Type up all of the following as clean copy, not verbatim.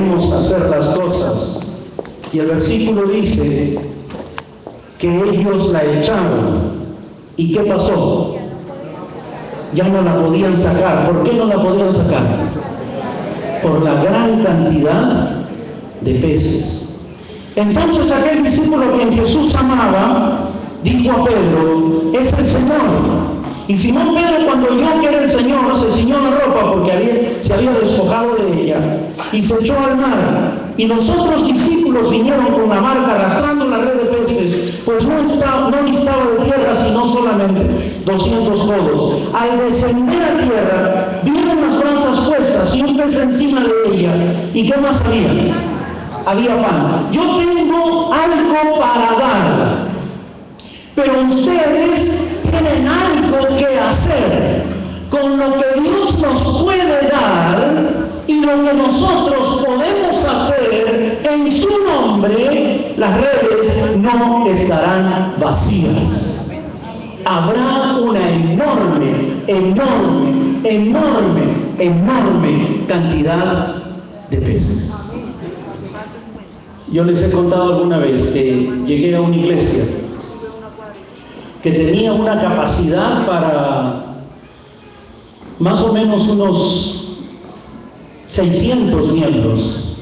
queremos hacer las cosas. Y el versículo dice que ellos la echaron. ¿Y qué pasó? Ya no la podían sacar. ¿Por qué no la podían sacar? Por la gran cantidad de peces. Entonces aquel discípulo que Jesús amaba dijo a Pedro: es el Señor. Y Simón Pedro, cuando oyó que era el Señor, se ciñó la ropa porque se había despojado de ella y se echó al mar. Y los otros discípulos vinieron con la barca arrastrando la red de peces, pues no distaba de tierra sino solamente 200 codos. Al descender a tierra, vieron las brasas puestas y un pez encima de ellas. ¿Y qué más había? Había pan. Yo tengo algo para dar, pero ustedes tienen algo que hacer con lo que Dios nos puede dar y lo que nosotros podemos hacer en su nombre. Las redes no estarán vacías. Habrá una enorme cantidad de peces. Yo les he contado alguna vez que llegué a una iglesia que tenía una capacidad para más o menos unos 600 miembros,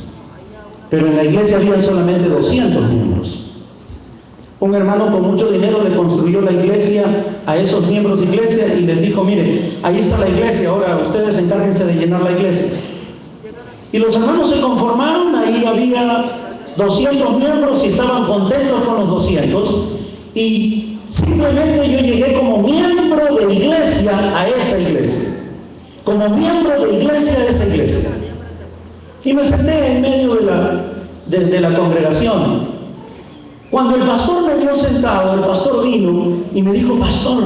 pero en la iglesia había solamente 200 miembros. Un hermano con mucho dinero le construyó la iglesia a esos miembros de iglesia y les dijo: mire, ahí está la iglesia, ahora ustedes encárguense de llenar la iglesia. Y los hermanos se conformaron, ahí había 200 miembros y estaban contentos con los 200. Y simplemente yo llegué como miembro de iglesia a esa iglesia. Como miembro de iglesia a esa iglesia. Y me senté en medio de la congregación. Cuando el pastor me vio sentado, el pastor vino y me dijo: pastor,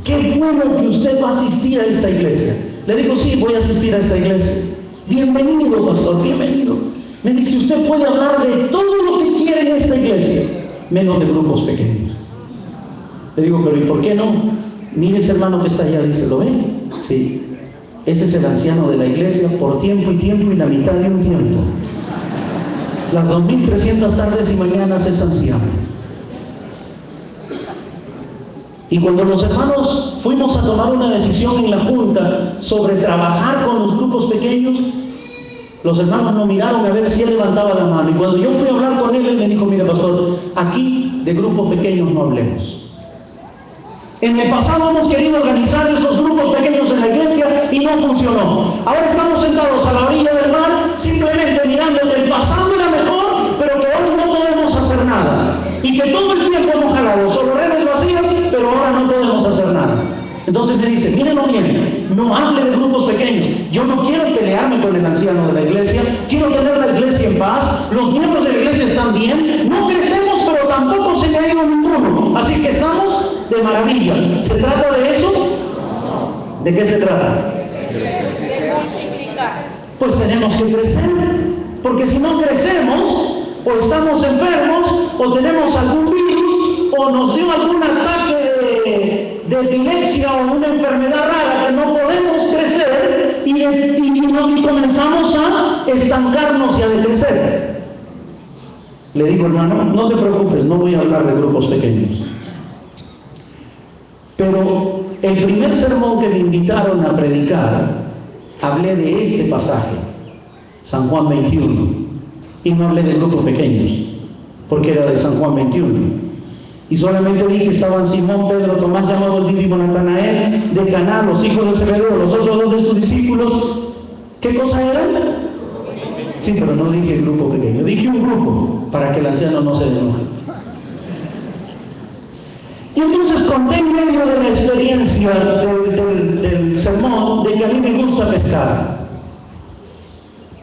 qué bueno que usted va a asistir a esta iglesia. Le digo: sí, voy a asistir a esta iglesia. Bienvenido, pastor, bienvenido. Me dice: usted puede hablar de todo lo que quiere en esta iglesia, menos de grupos pequeños. Le digo: pero ¿y por qué no? Mire ese hermano que está allá, dice: ¿lo ve? Sí. Ese es el anciano de la iglesia por tiempo y la mitad de un tiempo. Las 2300 tardes y mañanas es anciano. Y cuando los hermanos fuimos a tomar una decisión en la junta sobre trabajar con los grupos pequeños, los hermanos nos miraron a ver si él levantaba la mano. Y cuando yo fui a hablar con él, él me dijo: mire, pastor, aquí de grupos pequeños no hablemos. En el pasado hemos querido organizar esos grupos pequeños en la iglesia y no funcionó. Ahora estamos sentados a la orilla del mar, simplemente mirando que el pasado era mejor, pero que hoy no podemos hacer nada. Y que todo el tiempo hemos jalado solo redes vacías, pero ahora no podemos hacer nada. Entonces me dice: mírenlo bien, no hable de grupos pequeños. Yo no quiero pelearme con el anciano de la iglesia, quiero tener la iglesia en paz, los miembros de la iglesia están bien, no crecemos, pero tampoco se me ha ido ninguno. Así que estamos de maravilla. ¿Se trata de eso? ¿De qué se trata? Pues tenemos que crecer, porque si no crecemos, o estamos enfermos, o tenemos algún virus, o nos dio algún ataque de epilepsia o una enfermedad rara que no podemos crecer y comenzamos a estancarnos y a decrecer. Le digo: hermano, no te preocupes, no voy a hablar de grupos pequeños. Pero el primer sermón que me invitaron a predicar, hablé de este pasaje, San Juan 21, y no hablé de grupos pequeños, porque era de San Juan 21. Y solamente dije: estaban Simón, Pedro, Tomás llamado el dídimo, Natanael de Caná, los hijos de Zebedeo, los otros dos de sus discípulos. ¿Qué cosa eran? Sí, pero no dije grupo pequeño, dije un grupo, para que el anciano no se enoje. Y entonces conté en medio de la experiencia del sermón de que a mí me gusta pescar.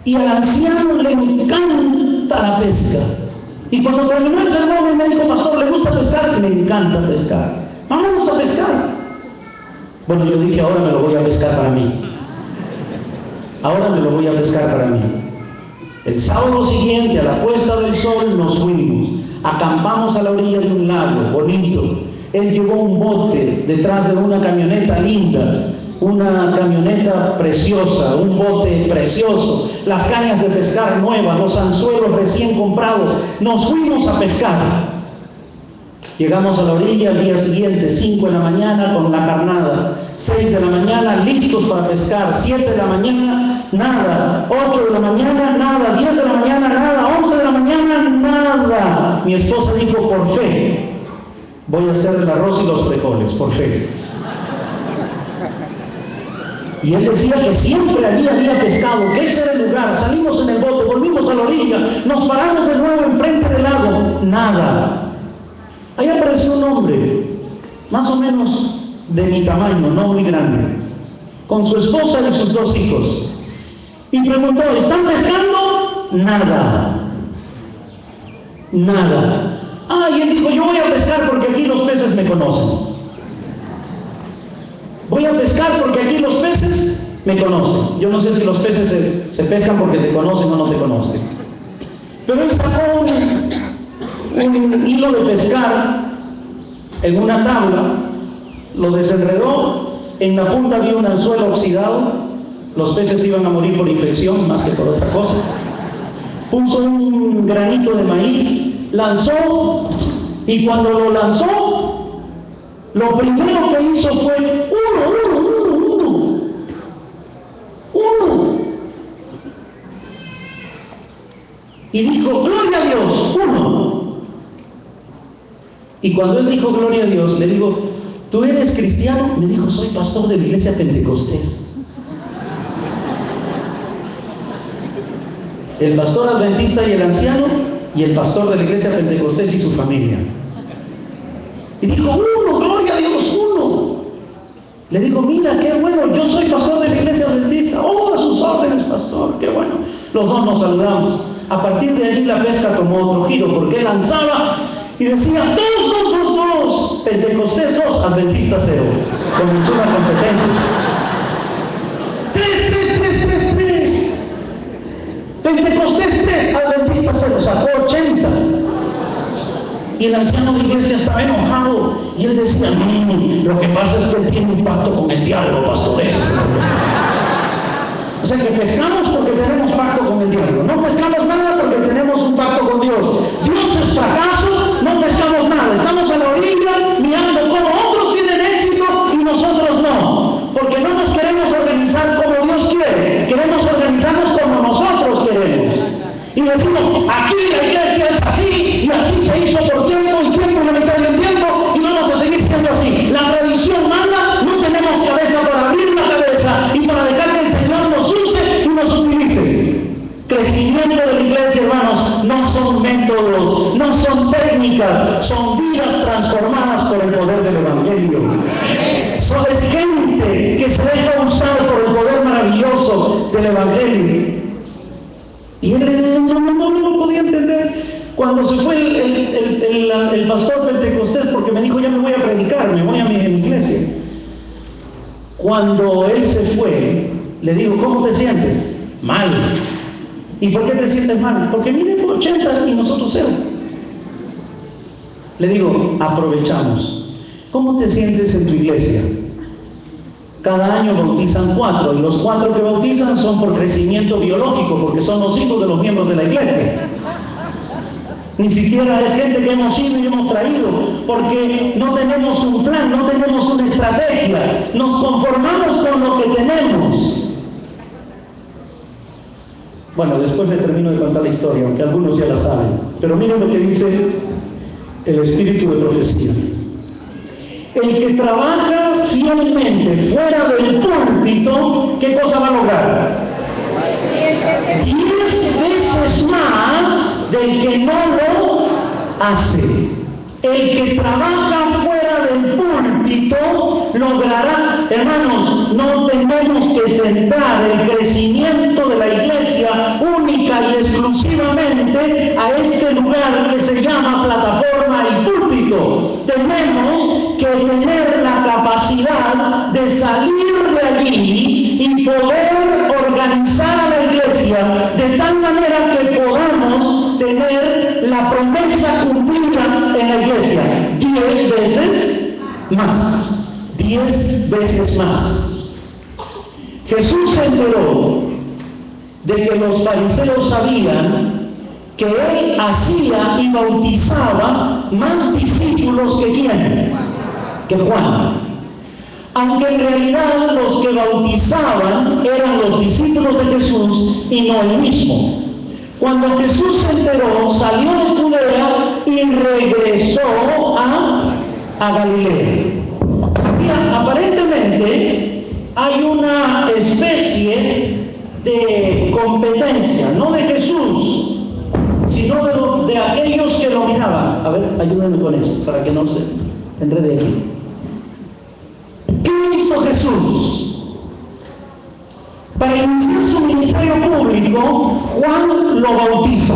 Y al anciano le encanta la pesca. Y cuando terminó el sermón me dijo: pastor, ¿le gusta pescar? Me encanta pescar. Vamos a pescar. Bueno, yo dije: ahora me lo voy a pescar para mí. Ahora me lo voy a pescar para mí. El sábado siguiente, a la puesta del sol, nos fuimos. Acampamos a la orilla de un lago bonito. Él llevó un bote detrás de una camioneta linda, una camioneta preciosa, un bote precioso, las cañas de pescar nuevas, los anzuelos recién comprados. Nos fuimos a pescar. Llegamos a la orilla al día siguiente, 5 de la mañana con la carnada, 6 de la mañana listos para pescar, 7 de la mañana nada, 8 de la mañana nada, 10 de la mañana nada, 11 de la mañana nada. Mi esposa dijo: por fe voy a hacer el arroz y los frijoles, por fe. Y él decía que siempre allí había pescado, que ese era el lugar. Salimos en el bote, volvimos a la orilla, nos paramos de nuevo enfrente del lago, nada. Ahí apareció un hombre, más o menos de mi tamaño, no muy grande, con su esposa y sus 2 hijos. Y preguntó: ¿están pescando? Nada. Nada. Y él dijo: yo voy a pescar porque aquí los peces me conocen. Voy a pescar porque aquí los peces me conocen. Yo no sé si los peces se pescan porque te conocen o no te conocen. Pero él sacó un hilo de pescar en una tabla, lo desenredó, en la punta había un anzuelo oxidado, los peces iban a morir por infección más que por otra cosa. Puso un granito de maíz, lanzó, y cuando lo lanzó, lo primero que hizo fue uno. Y dijo: gloria a Dios, uno. Y cuando él dijo gloria a Dios, le digo: ¿tú eres cristiano? Me dijo: soy pastor de la iglesia Pentecostés. El pastor adventista y el anciano, y el pastor de la iglesia Pentecostés y su familia. Y dijo: uno, gloria a Dios, uno. Le digo: mira, qué bueno, yo soy pastor de la iglesia adventista. A sus órdenes, pastor, qué bueno. Los dos nos saludamos. A partir de allí la pesca tomó otro giro, porque él lanzaba y decía: dos, Pentecostés 2, Adventista 0. Comenzó una competencia. 3. Pentecostés 3, Adventista 0. Sacó 80. Y el anciano de iglesia estaba enojado. Y él decía: lo que pasa es que él tiene un pacto con el diablo, pastor. Ese es el problema. O sea que pescamos porque tenemos pacto con el diablo. No pescamos nada porque tenemos un pacto con Dios. Dios es fracaso, no pescamos nada. Estamos a la orilla mirando cómo otros tienen éxito y nosotros no. Porque no nos queremos organizar como Dios quiere. Queremos organizarnos como nosotros queremos. Y decimos: aquí la iglesia es así, y así se hizo por tiempo, y tiempo, la mitad del tiempo, y vamos a seguir siendo así. La tradición manda, no tenemos cabeza para abrir la cabeza y para dejar que el Señor nos use y nos utilice. Crecimiento de la iglesia, hermanos, no son métodos, no son técnicas, son vidas transformadas por el poder del Evangelio. Es gente que se deja usar por el poder maravilloso del Evangelio. Y él no podía entender. Cuando se fue el pastor Pentecostés, porque me dijo: ya me voy a predicar, me voy a mi iglesia. Cuando él se fue, le digo: ¿cómo te sientes? Mal. ¿Y por qué te sientes mal? Porque miren, 80 y nosotros 0. Le digo: aprovechamos. ¿Cómo te sientes en tu iglesia? Cada año bautizan 4, y los 4 que bautizan son por crecimiento biológico, porque son los hijos de los miembros de la iglesia. Ni siquiera es gente que hemos ido y hemos traído, porque no tenemos un plan, no tenemos una estrategia, nos conformamos con lo que tenemos. Bueno, después le termino de contar la historia, aunque algunos ya la saben, pero miren lo que dice el espíritu de profecía. El que trabaja fielmente fuera del púlpito, ¿qué cosa va a lograr? 10 veces más del que no lo hace. El que trabaja fuera del púlpito logrará. Hermanos, no tenemos que centrar el crecimiento de la iglesia única y exclusivamente a este lugar que se llama plataforma y púlpito. Tenemos que tener la capacidad de salir de allí y poder organizar a la iglesia de tal manera que podamos tener la promesa cumplida en la iglesia 10 veces más. 10 veces más. Jesús se enteró de que los fariseos sabían que él hacía y bautizaba más discípulos que ¿quién? Que Juan. Aunque en realidad los que bautizaban eran los discípulos de Jesús y no él mismo. Cuando Jesús se enteró, salió de Judea y regresó a Galilea. Aquí aparentemente hay una especie de competencia, no de Jesús, sino de aquellos que lo miraban. A ver, ayúdenme con esto, para que no se enrede aquí. ¿Qué hizo Jesús? Para iniciar su ministerio público, Juan lo bautiza.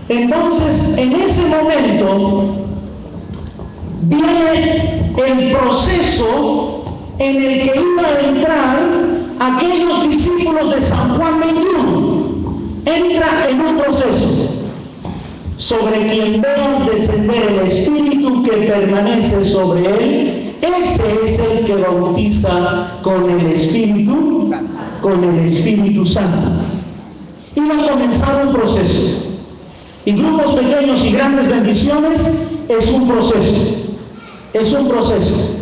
Entonces, en ese momento, viene el proceso en el que iba a entrar aquellos discípulos de San Juan 21. Entra en un proceso sobre quien veas descender el Espíritu que permanece sobre él. Ese es el que bautiza con el Espíritu Santo. Iba a comenzar un proceso. Y grupos pequeños y grandes bendiciones es un proceso. Es un proceso.